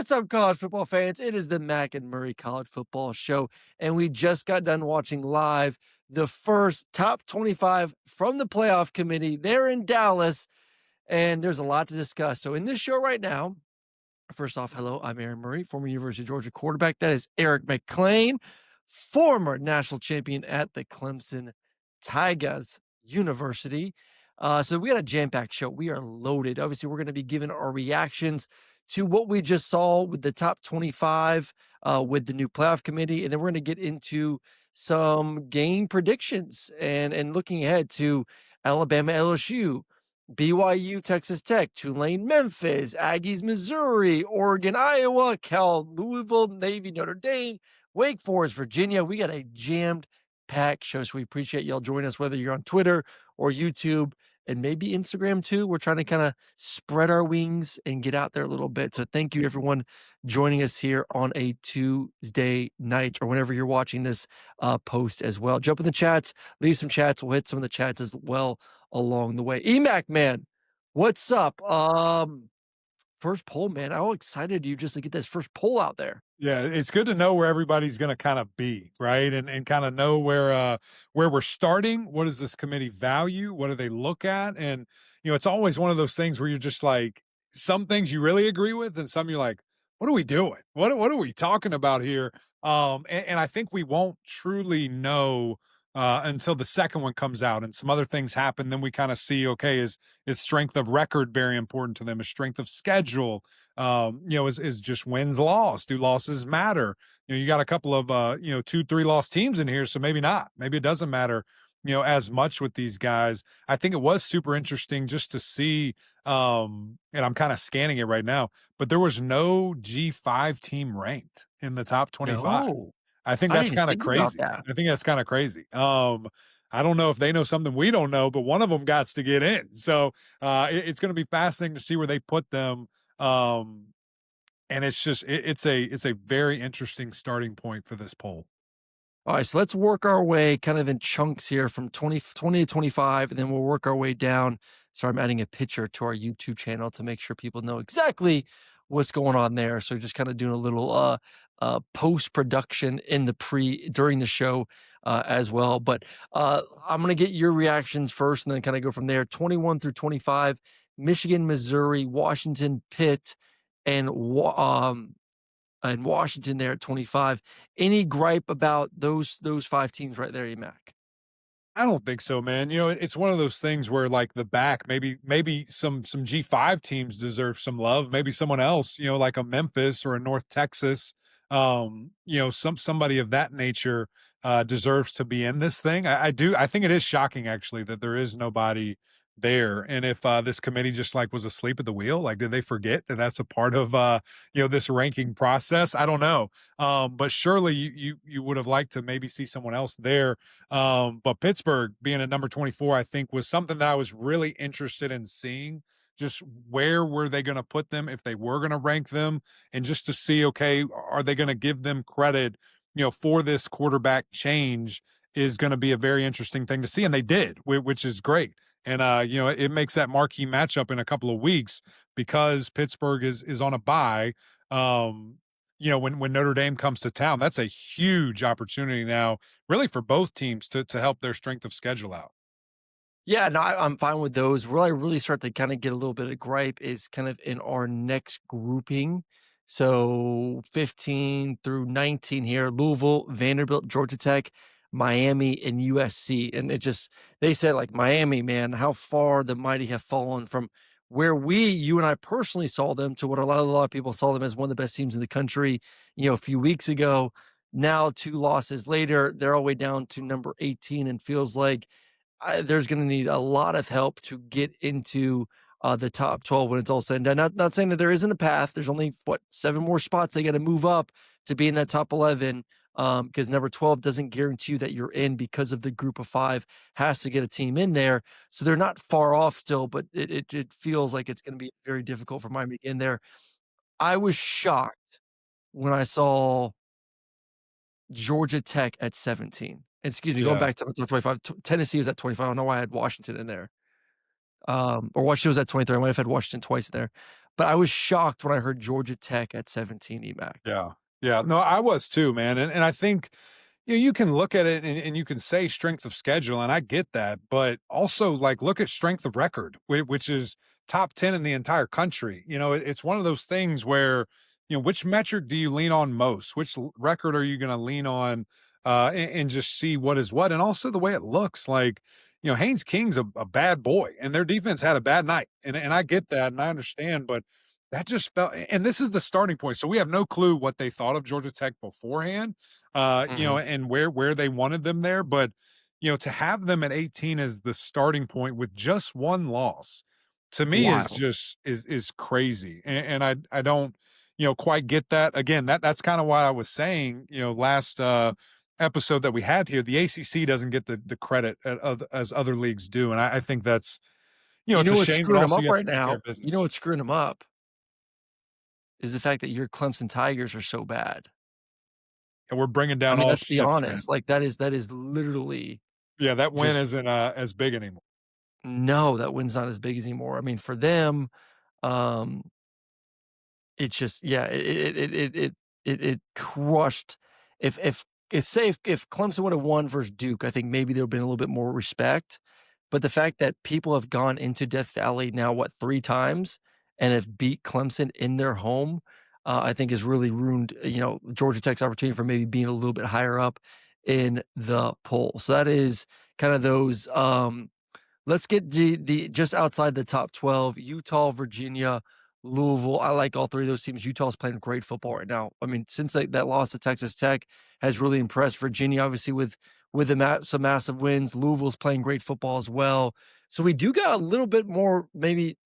What's up, college football fans? It is the Mac and Murray College Football Show, and we just got done watching live the first top 25 from the playoff committee there in Dallas, and there's a lot to discuss. So, in this show right now, first off, hello, I'm Aaron Murray, former University of Georgia quarterback. That is Eric McClain, former national champion at the Clemson Tigers University. So we got a jam-packed show. We are loaded. Obviously, we're going to be giving our reactions to what we just saw with the top 25 with the new playoff committee, and then we're going to get into some game predictions and looking ahead to Alabama, LSU, BYU, Texas Tech, Tulane, Memphis, Aggies, Missouri, Oregon, Iowa, Cal, Louisville, Navy, Notre Dame, Wake Forest, Virginia. We got a jammed packed show. So we appreciate y'all joining us, whether you're on Twitter or YouTube and maybe Instagram too. We're trying to kind of spread our wings and get out there a little bit. So thank you, everyone, joining us here on a Tuesday night or whenever you're watching this post as well. Jump in the chats, leave some chats. We'll hit some of the chats as well along the way. EMAC, man, what's up? First poll, man. How excited are you just to get this first poll out there? Yeah, it's good to know where everybody's going to kind of be, right? And kind of know where we're starting. What does this committee value? What do they look at? And it's always one of those things where you're just like, some things you really agree with, and some you're like, what are we doing? What are we talking about here? And I think we won't truly know until the second one comes out and some other things happen. Then we kind of see, okay, is strength of record very important to them? Is strength of schedule? Is just wins loss? Do losses matter? You got a couple of 2-3 loss teams in here, so maybe not. Maybe it doesn't matter as much with these guys. I think it was super interesting just to see, and I'm kind of scanning it right now, but there was no G5 team ranked in the top 25. No, I think I that's didn't even kind of think about crazy. that. I think that's kind of crazy. I don't know if they know something we don't know, but one of them got to get in. So it's going to be fascinating to see where they put them. And it's just it's a very interesting starting point for this poll. All right, so let's work our way kind of in chunks here from 20 to 25, and then we'll work our way down. So I'm adding a picture to our YouTube channel to make sure people know exactly what's going on there. So just kind of doing a little post-production in the during the show as well. But I'm going to get your reactions first and then kind of go from there. 21 through 25, Michigan, Missouri, Washington, Pitt, and Washington there at 25. Any gripe about those 5 teams right there, Mac? I don't think so, man. It's one of those things where like the back, maybe some G5 teams deserve some love. Maybe someone else, like a Memphis or a North Texas, somebody of that nature deserves to be in this thing. I think it is shocking actually that there is nobody there. And if this committee just like was asleep at the wheel, like did they forget that that's a part of this ranking process? I don't know. But surely you would have liked to maybe see someone else there. But Pittsburgh being at number 24, I think was something that I was really interested in seeing. Just where were they going to put them if they were going to rank them, and just to see, okay, are they going to give them credit, for this quarterback change is going to be a very interesting thing to see. And they did, which is great. And, it makes that marquee matchup in a couple of weeks because Pittsburgh is on a bye. When Notre Dame comes to town, that's a huge opportunity now, really for both teams to help their strength of schedule out. Yeah, no, I'm fine with those. Where I really start to kind of get a little bit of gripe is kind of in our next grouping. So 15 through 19 here, Louisville, Vanderbilt, Georgia Tech, Miami, and USC. And they said like Miami, man, how far the mighty have fallen from where you and I personally saw them to what a lot of people saw them as one of the best teams in the country, a few weeks ago. Now 2 losses later, they're all the way down to number 18 and feels like there's going to need a lot of help to get into the top 12 when it's all said and done. Not saying that there isn't a path. There's only 7 more spots they got to move up to be in that top 11. Because number 12 doesn't guarantee you that you're in because of the group of 5 has to get a team in there. So they're not far off still, but it feels like it's going to be very difficult for Miami to get in there. I was shocked when I saw Georgia Tech at 17. Excuse me, going Yeah. back to 25. Tennessee was at 25. I don't know why I had Washington in there. Or Washington was at 23. I might have had Washington twice in there. but I was shocked when I heard Georgia Tech at 17 EMAC. Yeah. Yeah. No, I was too, man. And I think, you can look at it and you can say strength of schedule, and I get that, but also like look at strength of record, which is top 10 in the entire country. It's one of those things where, which metric do you lean on most? Which record are you going to lean on and just see what is what? And also the way it looks like, Haynes King's a bad boy and their defense had a bad night. And I get that and I understand, but that just felt, and this is the starting point. So we have no clue what they thought of Georgia Tech beforehand, Mhm. and where they wanted them there. But to have them at 18 as the starting point with just one loss, to me is Wild. just is crazy, and I don't quite get that. Again, that's kind of why I was saying last episode that we had here, the ACC doesn't get the credit as other leagues do, and I think that's You it's know a what's shame, but screwing 'em also up you have right to take care now? of You know business. what's screwing 'em up is the fact that your Clemson Tigers are so bad. And we're bringing I down mean, all let's be ships, man. honest, like, that is literally Yeah, that win just isn't, as big anymore. no, that win's not as big as anymore. I mean, for them, um, it's just yeah, it crushed if say if Clemson would have won versus Duke, I think maybe there would have been a little bit more respect. But the fact that people have gone into Death Valley now, what, 3 times and have beat Clemson in their home, I think has really ruined, Georgia Tech's opportunity for maybe being a little bit higher up in the poll. So that is kind of those, let's get the just outside the top 12, Utah, Virginia, Louisville. I like all 3 of those teams. Utah's playing great football right now. I mean, since that loss to Texas Tech has really impressed. Virginia, obviously, with some massive wins. Louisville's playing great football as well. So we do got a little bit more maybe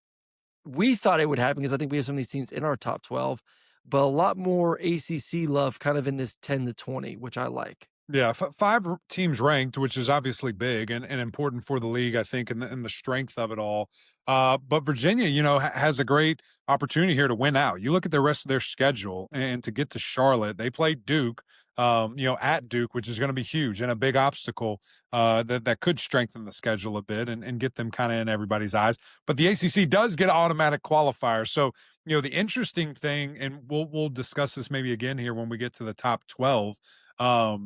we thought it would happen because I think we have some of these teams in our top 12, but a lot more ACC love kind of in this 10 to 20, which I like. Yeah, 5 teams ranked, which is obviously big and important for the league, I think, and the strength of it all. But Virginia, has a great opportunity here to win out. You look at the rest of their schedule, and to get to Charlotte, they play Duke, at Duke, which is going to be huge and a big obstacle that could strengthen the schedule a bit and get them kind of in everybody's eyes. But the ACC does get automatic qualifiers, so the interesting thing, and we'll discuss this maybe again here when we get to the top 12,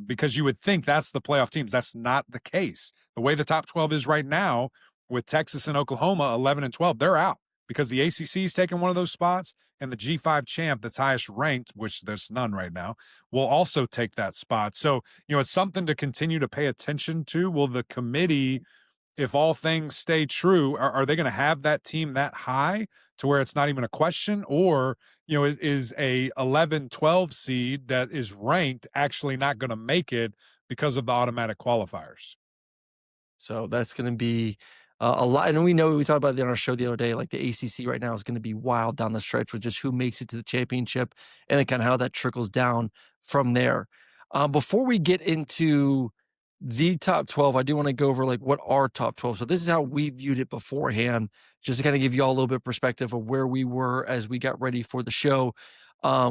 because you would think that's the playoff teams. That's not the case. The way the top 12 is right now, with Texas and Oklahoma 11 and 12, they're out because the ACC is taking one of those spots, and the G5 champ that's highest ranked, which there's none right now, will also take that spot. So, it's something to continue to pay attention to. Will the committee, if all things stay true, are they going to have that team that high to where it's not even a question? Or, is a 11-12 seed that is ranked actually not going to make it because of the automatic qualifiers? So that's going to be a lot. And we know we talked about it on our show the other day. Like the ACC right now is going to be wild down the stretch with just who makes it to the championship and then kind of how that trickles down from there. Before we get into the top 12, I do want to go over like what our top 12. So this is how we viewed it beforehand, just to kind of give you all a little bit of perspective of where we were as we got ready for the show.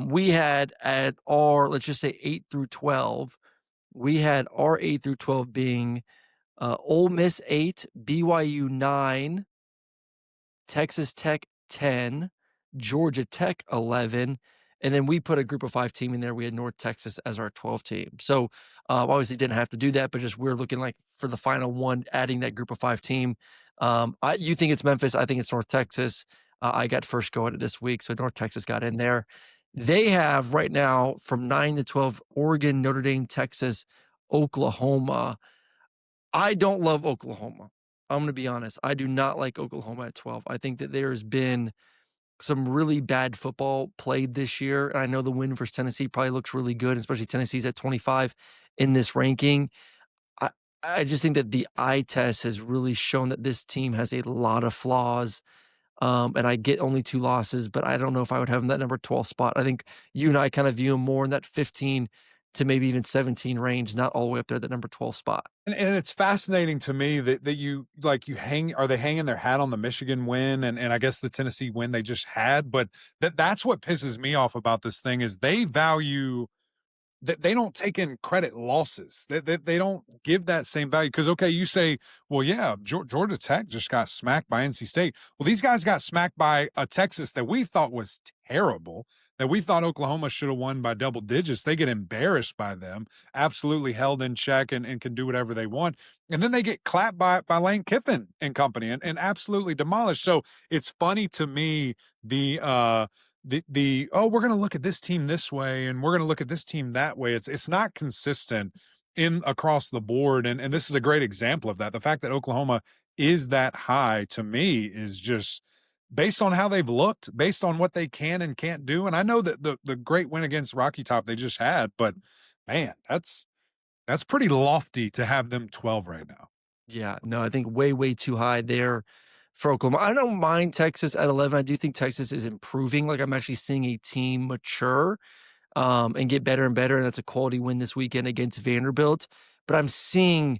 We had at our, let's just say 8 through 12, we had our 8 through 12 being Ole Miss 8, BYU 9, Texas Tech 10, Georgia Tech 11, and then we put a group of 5 team in there. We had North Texas as our 12 team. So, obviously didn't have to do that, but just we're looking like for the final one, adding that group of 5 team. You think it's Memphis, I think it's North Texas. I got first go at it this week, so North Texas got in there. They have right now from 9 to 12, Oregon, Notre Dame, Texas, Oklahoma. I don't love Oklahoma. I'm gonna be honest. I do not like Oklahoma at 12. I think that there's been some really bad football played this year. And I know the win versus Tennessee probably looks really good, especially Tennessee's at 25 in this ranking. I I just think that the eye test has really shown that this team has a lot of flaws. And I get only 2 losses, but I don't know if I would have them that number 12 spot. I think you and I kind of view them more in that 15 to maybe even 17 range, not all the way up there, that number 12 spot. And it's fascinating to me that you hang are they hanging their hat on the Michigan win and I guess the Tennessee win they just had, but that's what pisses me off about this thing is they value they don't take in credit losses. They don't give that same value because okay, you say, well, yeah, Georgia Tech just got smacked by NC State. Well, these guys got smacked by a Texas that we thought was terrible, that we thought Oklahoma should have won by double digits. They get embarrassed by them, absolutely held in check, and can do whatever they want. And then they get clapped by Lane Kiffin and company and absolutely demolished. So it's funny to me the oh, we're going to look at this team this way and we're going to look at this team that way. It's not consistent in across the board, and this is a great example of that. The fact that Oklahoma is that high to me is just based on how they've looked, based on what they can and can't do. And I know that the great win against Rocky Top they just had, but man, that's pretty lofty to have them 12 right now. Yeah, no, I think way, way too high there for Oklahoma. I don't mind Texas at 11. I do think Texas is improving. Like I'm actually seeing a team mature and get better and better. And that's a quality win this weekend against Vanderbilt. But I'm seeing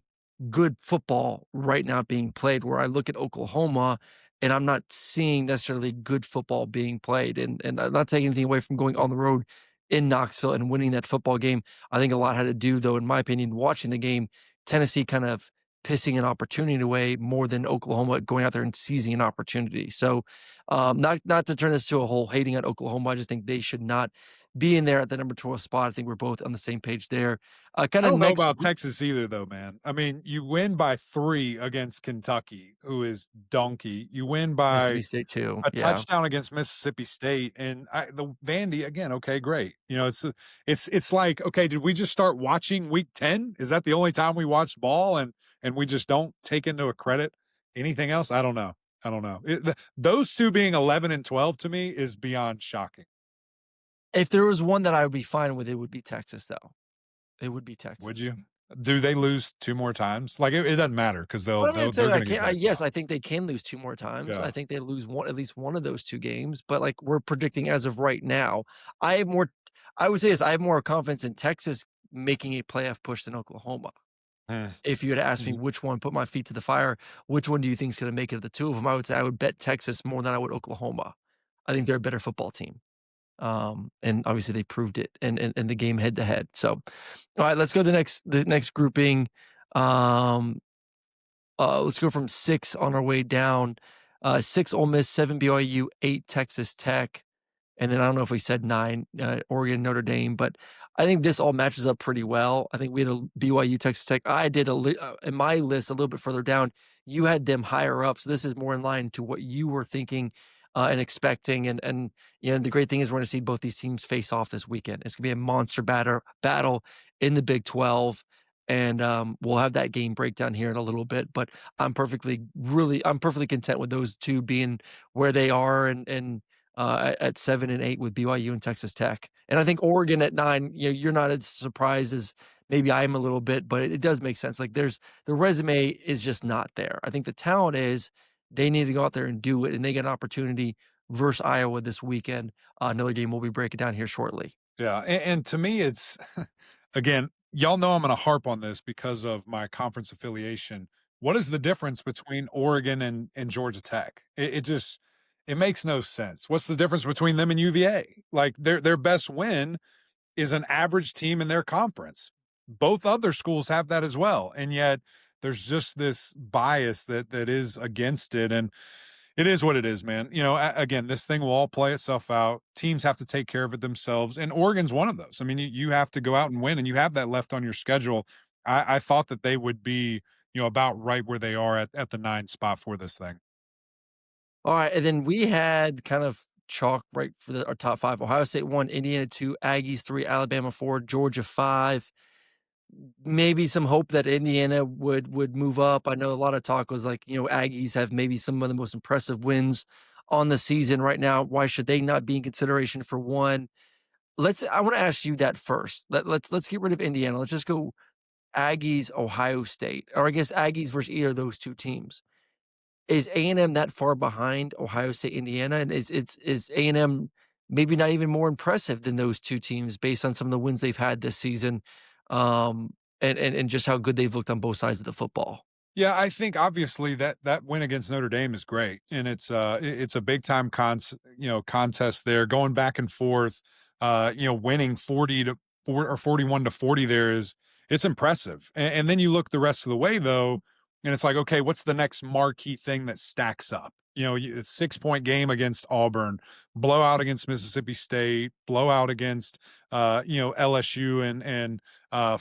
good football right now being played where I look at Oklahoma and I'm not seeing necessarily good football being played. And I'm not taking anything away from going on the road in Knoxville and winning that football game. I think a lot had to do, though, in my opinion, watching the game, Tennessee kind of pissing an opportunity away more than Oklahoma going out there and seizing an opportunity. So, not to turn this to a whole hating on Oklahoma, I just think they should not be in there at the number 12 spot. I think we're both on the same page there. Kind I of don't know next about Texas either, though, man. I mean, you win by 3 against Kentucky, who is donkey. You win Mississippi by State too. a Yeah. touchdown against Mississippi State, and the Vandy again. Okay, great. You know, it's like okay, did we just start watching Week 10? Is that the only time we watch ball, and we just don't take into a credit anything else? I don't know. I don't know. Those two being 11 and 12 to me is beyond shocking. If there was one that I would be fine with, it would be Texas, though. It would be Would Texas. you? Do they lose 2 more times? Like it doesn't matter because But I'm gonna tell they're you, I going to get can't. back Yes, up. I think they can lose two more times. Yeah. I think they lose one, at least one of those two games. But like we're predicting as of right now, I have more. I would say this: I have more confidence in Texas making a playoff push than Oklahoma. Eh. If you had asked me Mhm. which one, put my feet to the fire, which one do you think is going to make it of the two of them? I would say I would bet Texas more than I would Oklahoma. I think they're a better football team. And obviously they proved it in the game head to head. So, all right, let's go to the next grouping. Um, let's go from 6 on our way down. 6 Ole Miss, 7 BYU, 8 Texas Tech, and then I don't know if we said 9 Oregon, Notre Dame, but I think this all matches up pretty well. I think we had a BYU, Texas Tech. I did in my list a little bit further down. You had them higher up, so this is more in line to what you were thinking and expecting. And you know the great thing is we're going to see both these teams face off this weekend. It's going to be a monster battle in the Big 12. And we'll have that game breakdown here in a little bit, but I'm perfectly content with those two being where they are, and at 7 and 8 with BYU and Texas Tech. And I think Oregon at 9, you know, you're not as surprised as maybe I am a little bit, but it does make sense. Like the resume is just not there. I think the talent is they need to go out there and do it, and they get an opportunity versus Iowa this weekend. Another game we'll be breaking down here shortly. Yeah, and to me, it's again, y'all know I'm going to harp on this because of my conference affiliation. What is the difference between Oregon and Georgia Tech? It just it makes no sense. What's the difference between them and UVA? Like their best win is an average team in their conference. Both other schools have that as well, and yet there's just this bias that is against it, and it is what it is, man. You know, again, this thing will all play itself out. Teams have to take care of it themselves, and Oregon's one of those. I mean, you have to go out and win, and you have that left on your schedule. I thought that they would be, you know, about right where they are at the 9 spot for this thing. All right, and then we had kind of chalk right for our top 5. Ohio State 1, Indiana 2, Aggies 3, Alabama 4, Georgia 5. Maybe some hope that Indiana would move up. I know a lot of talk was like, you know, Aggies have maybe some of the most impressive wins on the season right now. Why should they not be in consideration for 1? I wanna ask you that first. Let's get rid of Indiana. Let's just go Aggies, Ohio State, or I guess Aggies versus either of those 2 teams. Is A&M that far behind Ohio State, Indiana? And is A&M maybe not even more impressive than those 2 teams based on some of the wins they've had this season, and just how good they've looked on both sides of the football? Yeah, I think obviously that win against Notre Dame is great, and it's a big time contest there, going back and forth, you know, winning 40 to or 41-40 there is it's impressive. And then you look the rest of the way though, and it's like, okay, what's the next marquee thing that stacks up? It's 6 point game against Auburn, blowout against Mississippi State, blowout against LSU and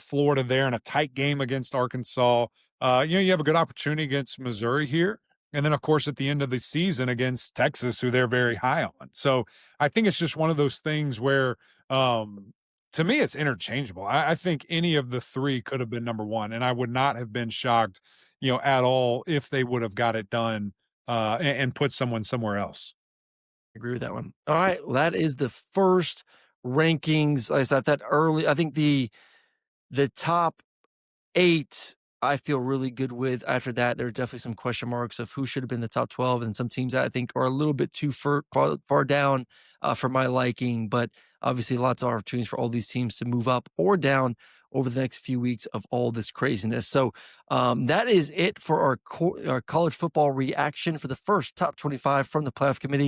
Florida there, and a tight game against Arkansas. You have a good opportunity against Missouri here. And then, of course, at the end of the season against Texas, who they're very high on. So I think it's just one of those things where, to me, it's interchangeable. I think any of the three could have been number one, and I would not have been shocked, at all if they would have got it done and put someone somewhere else. Agree with that one. All right, well, that is the first rankings. Like I said that early. I think the top 8, I feel really good with. After that, there are definitely some question marks of who should have been the top 12, and some teams that I think are a little bit too far down for my liking. But obviously, lots of opportunities for all these teams to move up or down over the next few weeks of all this craziness. So that is it for our college football reaction for the first top 25 from the playoff committee.